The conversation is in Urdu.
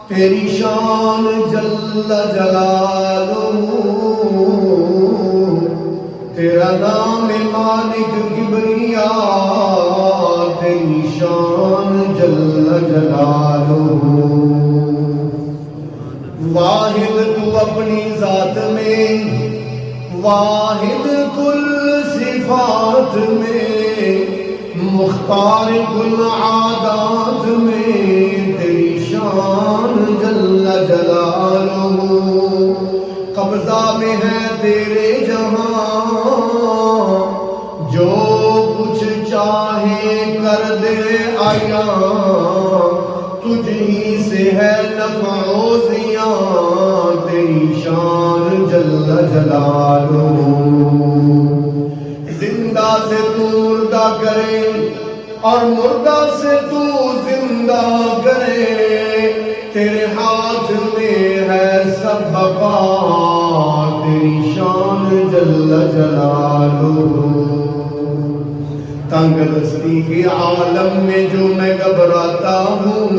تیری شان جل جلالہ، تیرا نام مالک کبریا، تیری شان جل جلالہ۔ واحد تو اپنی ذات میں، واحد کل صفات میں، مختار کل عادات میں، تیری شان جل جلالہ۔ قبضہ میں ہے تیرے جہاں، جو کچھ چاہے کر دے عیاں، تجھ ہی سے ہے نفع و زیاں، تیری شان جل جلالہ۔ زندہ سے تو مردہ کرے اور مردہ سے تو زندہ کرے، تیرے ہاتھ میں ہے سب بقا، تیری شان جل جلالہ۔ تنگ دستی کے عالم میں جو میں گھبراتا ہوں،